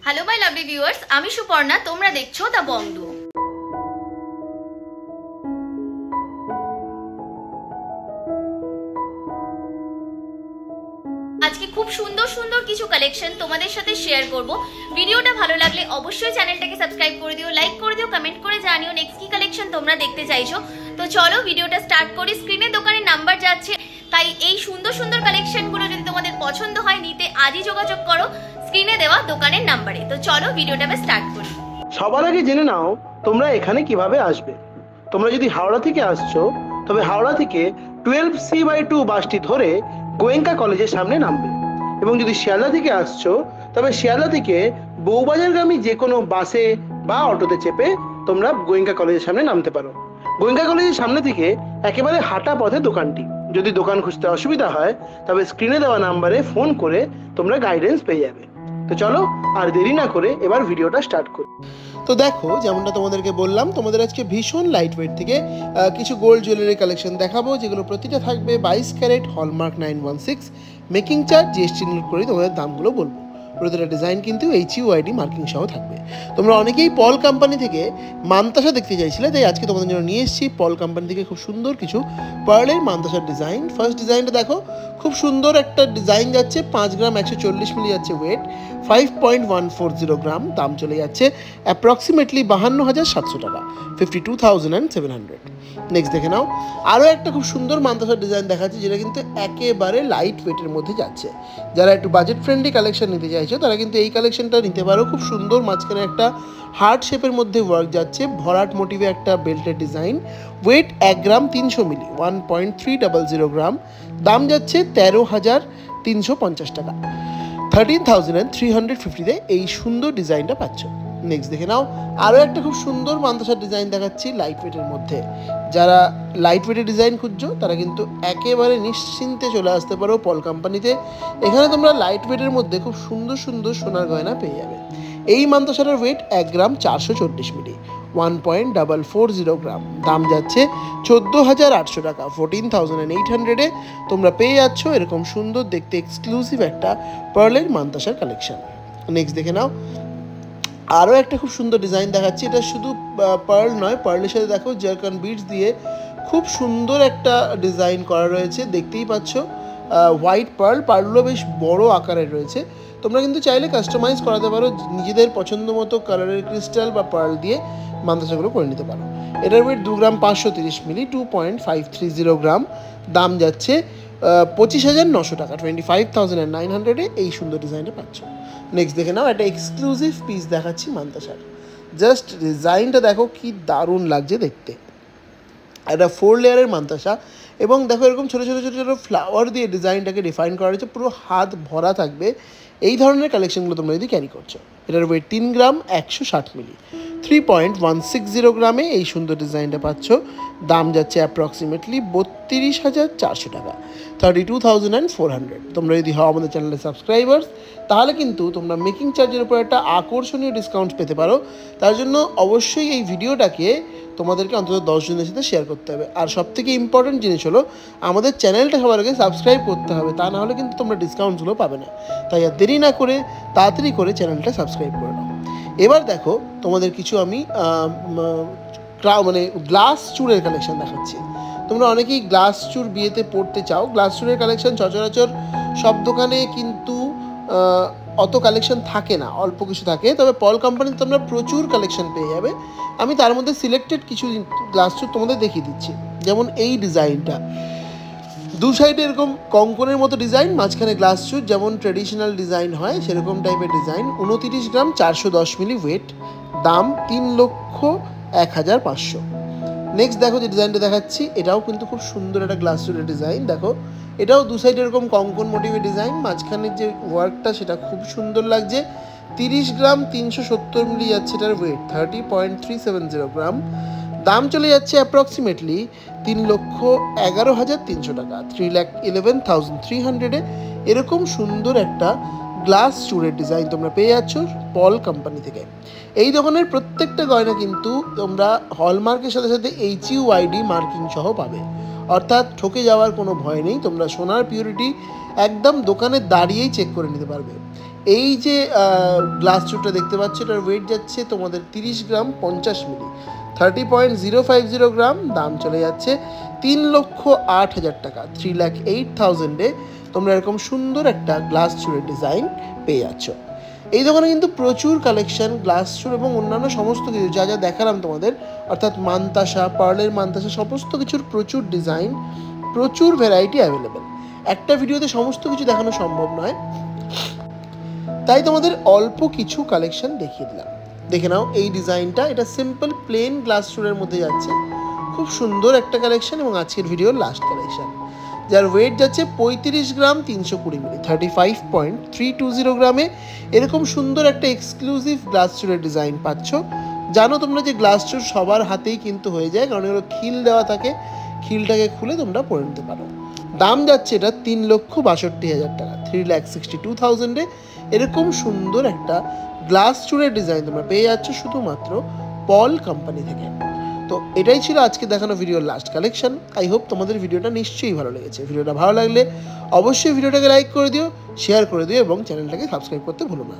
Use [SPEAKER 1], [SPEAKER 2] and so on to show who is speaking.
[SPEAKER 1] Hello my lovely viewers, আমি সুপর্ণা, তোমরা দেখছো দ্য বং ডুও। আজকে খুব সুন্দর সুন্দর কিছু কালেকশন তোমাদের সাথে শেয়ার করব। ভিডিওটা ভালো লাগলে অবশ্যই চ্যানেলটাকে সাবস্ক্রাইব করে দিও, লাইক করে দিও, কমেন্ট করে জানিও নেক্সট কি কালেকশন তোমরা দেখতে চাইছো। তো চলো ভিডিওটা স্টার্ট করি। স্ক্রিনে দোকানের নাম্বার যাচ্ছে, তাই এই সুন্দর সুন্দর কালেকশনগুলো যদি তোমাদের পছন্দ হয় নিতে আজই যোগাযোগ করো স্ক্রিনে দেওয়া দোকানের নাম্বারে। তো চলো ভিডিওটা স্টার্ট করি।
[SPEAKER 2] সবার আগে জেনে নাও তোমরা এখানে কিভাবে আসবে। তোমরা যদি হাওড়া থেকে আসছো তবে হাওড়া থেকে 12C/2 বাসটি ধরে গোয়েঙ্কা কলেজের সামনে নামবে, এবং যদি শিয়ালদা থেকে আসছো তবে শিয়ালদা থেকে বউবাজারগামী যে কোনো বাসে বা অটোতে চেপে তোমরা গোয়েঙ্কা কলেজের সামনে নামতে পারো। গোয়েঙ্কা কলেজের সামনে থেকে একেবারে হাঁটা পথে দোকানটি। যদি দোকান খুঁজতে অসুবিধা হয় তবে স্ক্রিনে দেওয়া নাম্বারে ফোন করে তোমরা গাইডেন্স পেয়ে যাবে। তো চলো আর দেরি না করে এবার ভিডিওটা স্টার্ট করি। তো দেখো, যেমনটা তোমাদেরকে বললাম, তোমাদের আজকে ভীষণ লাইট ওয়েট থেকে কিছু গোল্ড জুয়েলারি কালেকশন দেখাবো, যেগুলো প্রতিটা থাকবে 22 carat hallmark 916, making charge GST include করে তোমাদের দামগুলো বলবো। প্রতিটা ডিজাইন কিন্তু HUID মার্কিং সহ থাকবে। তোমরা অনেকেই পল কোম্পানি থেকে মানতাসা দেখতে চাইছিলে, তাই আজকে তোমাদের জন্য নিয়ে এসেছি পল কোম্পানি থেকে খুব সুন্দর কিছু পার্লের মানতাসার ডিজাইন। ফার্স্ট ডিজাইনটা দেখো, খুব সুন্দর একটা ডিজাইন যাচ্ছে, 5 গ্রাম 140 মিলি যাচ্ছে ওয়েট, 5.140 গ্রাম, দাম চলে যাচ্ছে অ্যাপ্রক্সিমেটলি 52,700 টাকা, 52,700। নেক্সট দেখে নাও, আরও একটা খুব সুন্দর মানতাসার ডিজাইন দেখাচ্ছে, যেটা কিন্তু একেবারে লাইট ওয়েটের মধ্যে যাচ্ছে। যারা একটু বাজেট ফ্রেন্ডলি কালেকশন নিতে চাইছো তারা কিন্তু এই কালেকশনটা নিতে পারো। খুব সুন্দর মাঝখানে একটা হার্ট শেপের মধ্যে ওয়ার্ক যাচ্ছে, ভরাট মোটিভে একটা বেল্টের ডিজাইন, ওয়েট 1 গ্রাম 300 মিলি, 1.300 গ্রাম, দাম যাচ্ছে 13,350 টাকা, 13,350-তে এই সুন্দর ডিজাইনটা পাচ্ছ। নেক্সট দেখে নাও, আরও একটা খুব সুন্দর মানতাসার ডিজাইন দেখাচ্ছি লাইট ওয়েটের মধ্যে। যারা লাইট ওয়েটের ডিজাইন খুঁজছো তারা কিন্তু একেবারে নিশ্চিন্তে চলে আসতে পারো পল কোম্পানিতে। এখানে তোমরা লাইট ওয়েটের মধ্যে খুব সুন্দর সুন্দর সোনার গয়না পেয়ে যাবে। এই মানতাসারের ওয়েট 1 গ্রাম 440 মিলি, 1.440 গ্রাম, দাম যাচ্ছে 14,800 টাকা, 14,800-এ তোমরা পেয়ে যাচ্ছ এরকম সুন্দর দেখতে এক্সক্লুসিভ একটা পার্লের মানতাসার কালেকশন। নেক্সট দেখে নাও, আরও একটা খুব সুন্দর ডিজাইন দেখাচ্ছি। এটা শুধু পার্ল নয়, পার্লের সাথে দেখো জারকান বিডস দিয়ে খুব সুন্দর একটা ডিজাইন করা রয়েছে, দেখতেই পাচ্ছ। হোয়াইট পার্লগুলো বেশ বড় আকারের রয়েছে। তোমরা কিন্তু চাইলে কাস্টমাইজ করাতে পারো, নিজেদের পছন্দ মতো কালারের ক্রিস্টাল বা পার্ল দিয়ে মানতাসাগুলো করে নিতে পারো। এটার ওয়েট 2 গ্রাম 530 মিলি, 2.530 গ্রাম, দাম যাচ্ছে 25,900 টাকা, 25,900-এ এই সুন্দর ডিজাইনটা পাচ্ছ। নেক্সট দেখে নাও, একটা এক্সক্লুসিভ পিস দেখাচ্ছি মানতাসার। জাস্ট ডিজাইনটা দেখো কি দারুণ লাগছে দেখতে। একটা 4 লেয়ারের মানতাসা, এবং দেখো এরকম ছোটো ছোটো ছোটো ছোটো ফ্লাওয়ার দিয়ে ডিজাইনটাকে ডিফাইন করা হয়েছে, পুরো হাত ভরা থাকবে। এই ধরনের কালেকশনগুলো তোমরা যদি ক্যারি করছো, এটার ওয়েট 3 গ্রাম 160 মিলি, 3.160 গ্রামে এই সুন্দর ডিজাইনটা পাচ্ছ, দাম যাচ্ছে অ্যাপ্রক্সিমেটলি 32,400 টাকা, 32,400। তোমরা যদি হও আমাদের চ্যানেলের সাবস্ক্রাইবার্স তাহলে কিন্তু তোমরা মেকিং চার্জের উপর একটা আকর্ষণীয় ডিসকাউন্ট পেতে পারো। তার জন্য অবশ্যই এই ভিডিওটাকে তোমাদেরকে অন্তত 10 জনের সাথে শেয়ার করতে হবে। আর সবথেকে ইম্পর্টেন্ট জিনিস হলো আমাদের চ্যানেলটা সবার আগে সাবস্ক্রাইব করতে হবে, তা না হলে কিন্তু তোমরা ডিসকাউন্টগুলো পাবে না। তাই আর দেরি না করে তাড়াতাড়ি করে চ্যানেলটা সাবস্ক্রাইব করে নাও। এবার দেখো, তোমাদের কিছু আমি গ্লাস চুড়ের কালেকশন দেখাচ্ছি। তোমরা অনেকেই গ্লাস চুড় বিয়েতে পড়তে চাও। গ্লাস চুড়ের কালেকশন সচরাচর সব দোকানে কিন্তু অত কালেকশন থাকে না, অল্প কিছু থাকে। তবে পল কোম্পানিতে তোমরা প্রচুর কালেকশন পেয়ে যাবে। আমি তার মধ্যে সিলেক্টেড কিছু গ্লাস চুড় তোমাদের দেখিয়ে দিচ্ছি। যেমন এই ডিজাইনটা, দু সাইডে এরকম কঙ্কনের মতো ডিজাইন, মাঝখানে গ্লাস চুড়, যেমন ট্র্যাডিশনাল ডিজাইন হয় সেরকম টাইপের ডিজাইন, 29 গ্রাম 410 মিলি ওয়েট, দাম 3,01,500। নেক্সট দেখো যে ডিজাইনটা দেখাচ্ছি, এটাও কিন্তু খুব সুন্দর একটা গ্লাস চুড়ের ডিজাইন। দেখো এটাও দু সাইডে এরকম কঙ্কন মোটিভের ডিজাইন, মাঝখানের যে ওয়ার্কটা সেটা খুব সুন্দর লাগছে। 30 গ্রাম 370 মিলি যাচ্ছে এটার ওয়েট, 30.370 গ্রাম, দাম চলে যাচ্ছে অ্যাপ্রক্সিমেটলি 3,11,300 টাকা, 3,11,300-এ এরকম সুন্দর একটা গ্লাস চুড়ের ডিজাইন তোমরা পেয়ে যাচ্ছ পল কোম্পানি থেকে। এই দোকানের প্রত্যেকটা গয়না কিন্তু তোমরা হলমার্কের সাথে সাথে HUID মার্কিং সহ পাবে, অর্থাৎ ঠকে যাওয়ার কোনো ভয় নেই। তোমরা সোনার পিউরিটি একদম দোকানে দাঁড়িয়েই চেক করে নিতে পারবে। এই যে গ্লাস চুরটা দেখতে পাচ্ছ, এটার ওয়েট যাচ্ছে তোমাদের 30 গ্রাম 50 মিলি, 30.050 গ্রাম। দাম চলে যাচ্ছে 3,08,000 টাকা, 3,08,000-এ তোমরা এরকম সুন্দর একটা গ্লাস চুরের ডিজাইন পেয়ে যাচ্ছ। এই দোকানে কিন্তু প্রচুর কালেকশন, গ্লাস চুর এবং অন্যান্য সমস্ত কিছু যা যা দেখালাম তোমাদের, অর্থাৎ মানতাসা, পার্লের মানতাসা, সমস্ত কিছুর প্রচুর ডিজাইন, প্রচুর ভ্যারাইটি অ্যাভেলেবেল। একটা ভিডিওতে সমস্ত কিছু দেখানো সম্ভব নয়, তাই তোমাদের অল্প কিছু কালেকশন দেখিয়ে দিলাম। দেখে নাও এই ডিজাইনটা, এটা সিম্পল প্লেন গ্লাস চুরের মধ্যে যাচ্ছে, খুব সুন্দর একটা কালেকশন এবং আজকের ভিডিওর লাস্ট কালেকশন, যার ওয়েট যাচ্ছে 35 গ্রাম 320 মিলি, 35.320 গ্রামে এরকম সুন্দর একটা এক্সক্লুসিভ গ্লাস চুরের ডিজাইন পাচ্ছ। জানো তোমরা যে গ্লাস চুর সবার হাতেই কিন্তু হয়ে যায়, কারণ এগুলো খিল দেওয়া থাকে, খিলটাকে খুলে তোমরা পরে নিতে পারো। দাম যাচ্ছে এটা 3,62,000 টাকা, 3,62,000-এ এরকম সুন্দর একটা গ্লাস চুরের ডিজাইন তোমরা পেয়ে যাচ্ছ শুধুমাত্র পল কোম্পানি থেকে। তো এটাই ছিল আজকে দেখানো ভিডিওর লাস্ট কালেকশন। আই হোপ তোমাদের ভিডিওটা নিশ্চয়ই ভালো লেগেছে। ভিডিওটা ভালো লাগলে অবশ্যই ভিডিওটাকে লাইক করে দিও, শেয়ার করে দিও এবং চ্যানেলটাকে সাবস্ক্রাইব করতে ভুলো না।